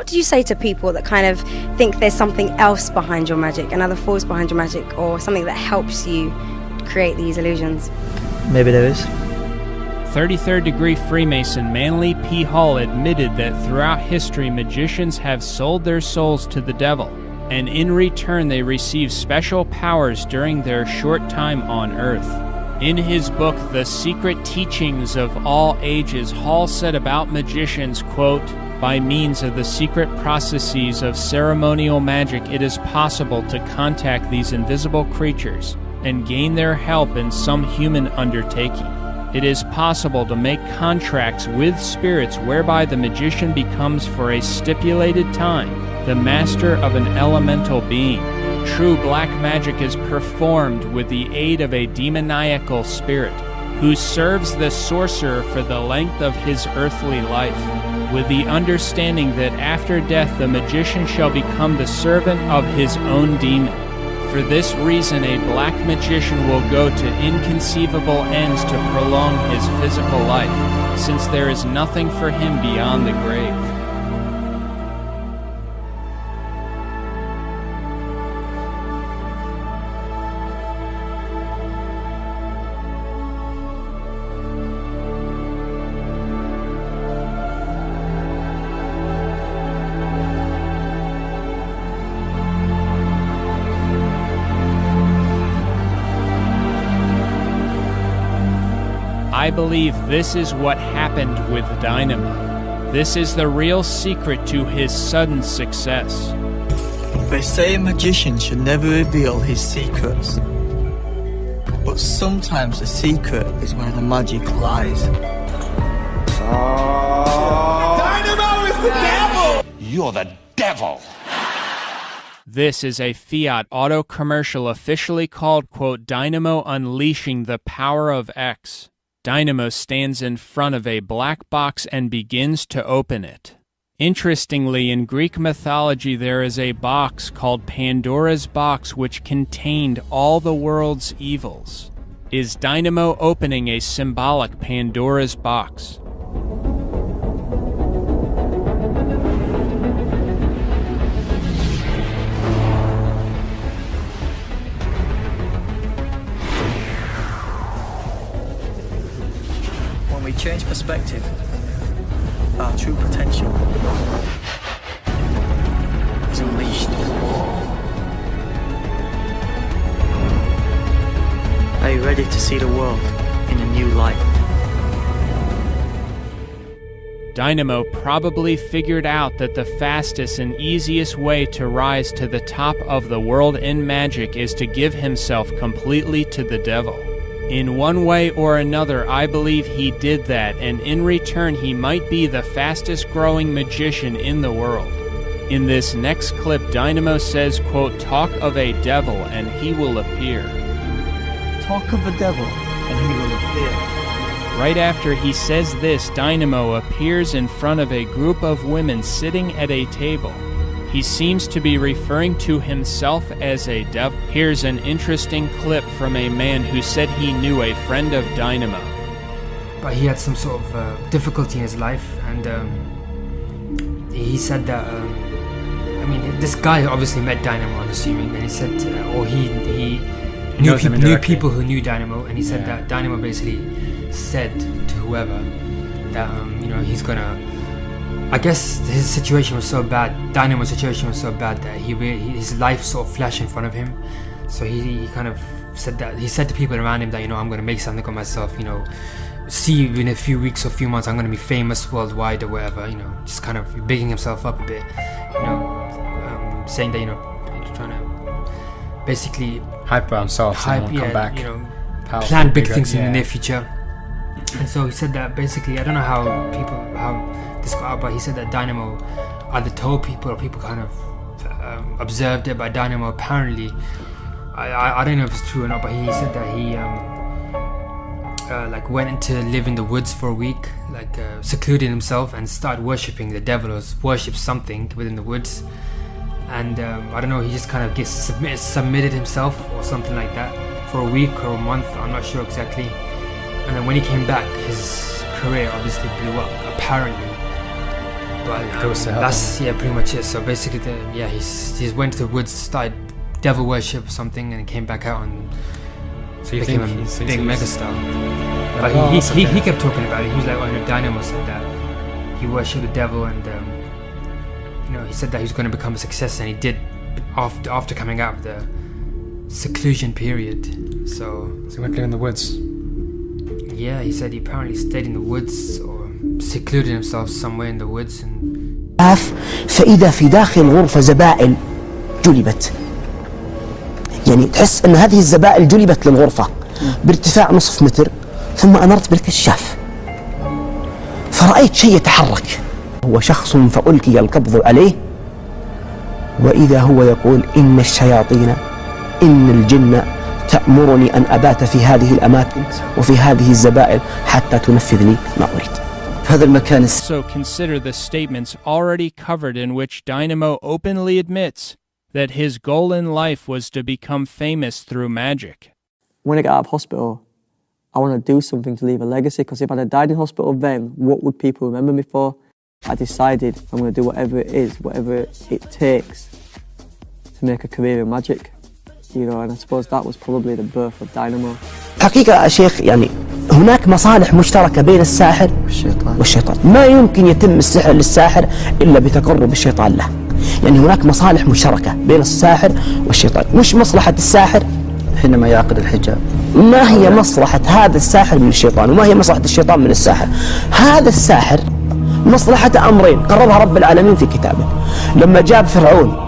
what do you say to people that kind of think there's something else behind your magic, another force behind your magic, or something that helps you create these illusions? Maybe there is. 33rd degree Freemason Manly P. Hall admitted that throughout history magicians have sold their souls to the devil, and in return they receive special powers during their short time on Earth. In his book, The Secret Teachings of All Ages, Hall said about magicians, quote, "By means of the secret processes of ceremonial magic, it is possible to contact these invisible creatures and gain their help in some human undertaking. It is possible to make contracts with spirits whereby the magician becomes for a stipulated time the master of an elemental being. True black magic is performed with the aid of a demoniacal spirit, who serves the sorcerer for the length of his earthly life, with the understanding that after death the magician shall become the servant of his own demon. For this reason a black magician will go to inconceivable ends to prolong his physical life, since there is nothing for him beyond the grave." I believe this is what happened with Dynamo. This is the real secret to his sudden success. They say a magician should never reveal his secrets. But sometimes the secret is where the magic lies. Dynamo is the devil! You're the devil! This is a Fiat auto commercial officially called, quote, "Dynamo Unleashing the Power of X." Dynamo stands in front of a black box and begins to open it. Interestingly, in Greek mythology there is a box called Pandora's box which contained all the world's evils. Is Dynamo opening a symbolic Pandora's box? When we change perspective, our true potential is unleashed. Are you ready to see the world in a new light? Dynamo probably figured out that the fastest and easiest way to rise to the top of the world in magic is to give himself completely to the devil. In one way or another, I believe he did that, and in return he might be the fastest growing magician in the world. In this next clip, Dynamo says, quote, "Talk of a devil and he will appear." Talk of the devil and he will appear. Right after he says this, Dynamo appears in front of a group of women sitting at a table. He seems to be referring to himself as a devil. Here's an interesting clip from a man who said he knew a friend of Dynamo. But he had some sort of difficulty in his life, and he said that, this guy obviously met Dynamo, I'm assuming, and he said, or he knew people who knew Dynamo, and he said that Dynamo basically said to whoever that, he's gonna, I guess his situation was so bad, Dynamo's situation was so bad that his life sort of flashed in front of him. So he kind of said that, he said to people around him that, I'm going to make something of myself, see you in a few weeks or few months, I'm going to be famous worldwide or whatever, just kind of bigging himself up a bit, saying that, trying to basically hype himself and come back, plan big things in the near future. And so he said that basically, I don't know how this got out, but he said that Dynamo either told people or people kind of observed it, but Dynamo apparently, I don't know if it's true or not, but he said that he went into live in the woods for a week, secluded himself and started worshipping the devil, or worshipped something within the woods. And I don't know, he just kind of submitted himself or something like that for a week or a month, I'm not sure exactly. And then when he came back, his career obviously blew up, apparently. Well, Goes to hell. that's pretty much it. So basically, he went to the woods, started devil worship or something, and came back out and So you became think a big megastar. But Oh, he okay. kept talking about it. He was like, oh, Dynamo said that he worshipped the devil, and he said that he was going to become a success, and he did after coming out of the seclusion period. So he went to live in the woods. yeah, he said he apparently stayed in the woods or secluded himself somewhere in the woods and فإذا في داخل الغرفة زبائن جلبت، يعني تحس أن هذه الزبائن جلبت للغرفة بارتفاع نصف متر، ثم أنرت بالكشاف فرأيت شيء يتحرك، هو شخص فألقي القبض عليه، وإذا هو يقول إن الشياطين إن الجن تأمرني أن أبات في هذه الأماكن وفي هذه الزبائن حتى تنفذني ما أريد. هذا المكان So consider the statements already covered in which Dynamo openly admits that his goal in life was to become famous through magic. When I get out of hospital, I want to do something to leave a legacy, because if I had died in hospital then, what would people remember me for? I decided I'm going to do whatever it is, whatever it takes to make a career in magic. And I suppose that was probably the birth of Dynamo. حقيقة يا شيخ يعني هناك مصالح مشتركة بين الساحر والشيطان. ما يمكن يتم السحر للساحر إلا بتقرب الشيطان له. يعني هناك مصالح مشتركة بين الساحر والشيطان. مش مصلحة الساحر حينما يعقد الحجاب، ما هي مصلحة هذا الساحر من الشيطان، وما هي مصلحة الشيطان من الساحر. هذا الساحر مصلحة أمرين قررها رب العالمين في كتابه. لما جاب فرعون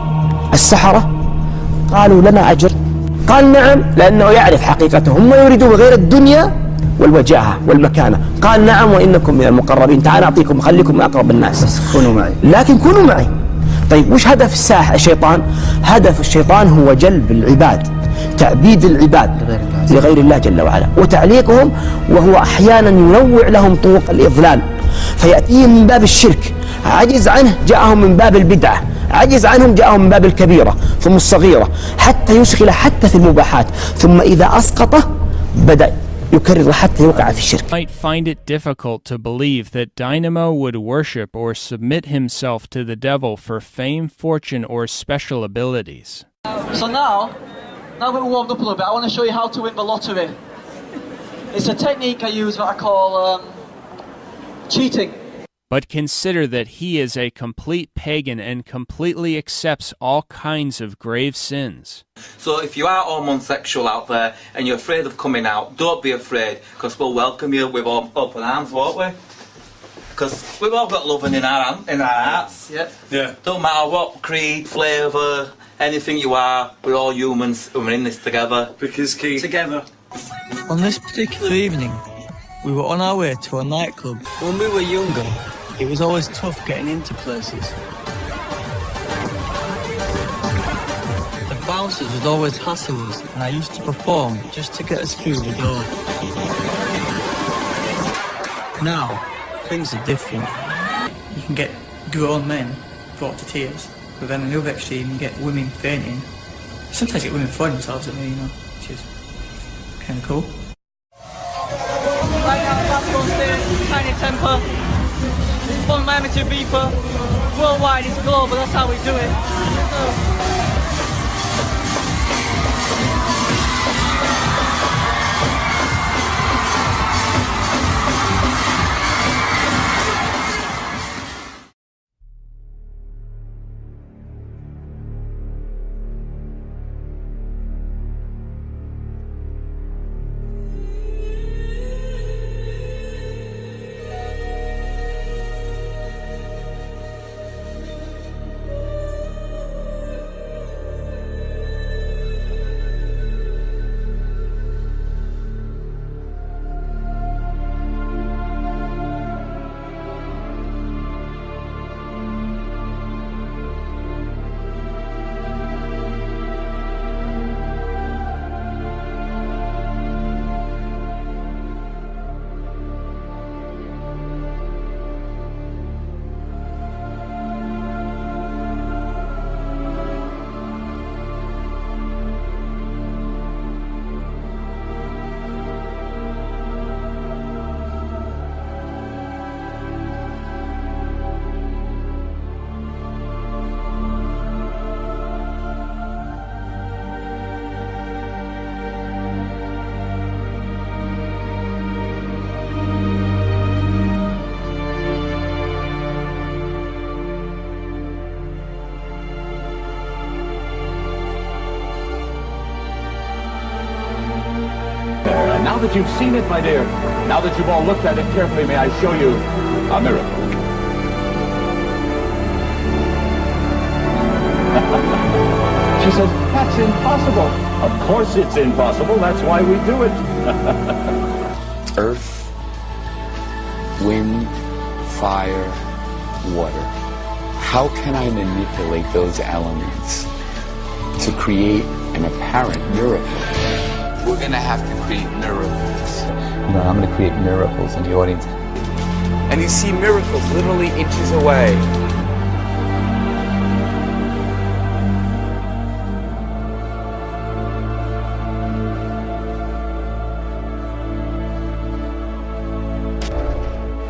السحرة قالوا لنا أجر، قال نعم لأنه يعرف حقيقته، هم يريدون غير الدنيا والوجاهة والمكانة، قال نعم وإنكم من المقربين، تعال أعطيكم خليكم من أقرب الناس بس كونوا معي، لكن كونوا معي. طيب وش هدف الشيطان؟ هدف الشيطان هو جلب العباد، تعبيد العباد لغير الله جل وعلا وتعليقهم، وهو أحيانا ينوع لهم طرق الإضلال، فيأتيهم من باب الشرك، عجز عنه جاءهم من باب البدعة، عجز عنهم جاءهم من باب الكبيرة ثم الصغيرة، حتى يشغل حتى في المباحات، ثم إذا أسقطه بدأ يكرر حتى يوقع في الشرك. Might find it difficult to believe that Dynamo would worship or submit himself to the devil for fame, fortune, or special abilities. So now that we're warmed up a little bit, I want to show you how to win the lottery. It's a technique I use that I call cheating. But consider that he is a complete pagan and completely accepts all kinds of grave sins. So if you are homosexual out there and you're afraid of coming out, don't be afraid, because we'll welcome you with open arms, won't we? Because we've all got loving in our hearts. Yeah. Don't matter what creed, flavour, anything you are, we're all humans and we're in this together. Because Keith, Together. on this particular evening, we were on our way to a nightclub. When we were younger, it was always tough getting into places. The bouncers would always hassle us, and I used to perform just to get us through the door. Now, things are different. You can get grown men brought to tears, but then on the other extreme you get women fainting. Sometimes you get women throwing themselves at me, which is kind of cool. Right now, that's on stage, Tiny Temper. From Miami to Beeper. Worldwide, it's global, that's how we do it. And now that you've seen it, my dear, now that you've all looked at it carefully, may I show you a miracle? She says, that's impossible. Of course it's impossible. That's why we do it. Earth, wind, fire, water. How can I manipulate those elements to create an apparent miracle? We're going to have to create miracles. You know, I'm going to create miracles in the audience. And you see miracles literally inches away.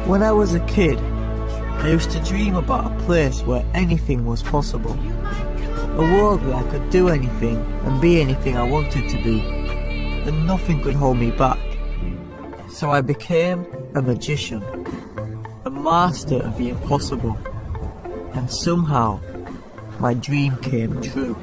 When I was a kid, I used to dream about a place where anything was possible. A world where I could do anything and be anything I wanted to be, and nothing could hold me back. So I became a magician, a master of the impossible, and somehow my dream came true.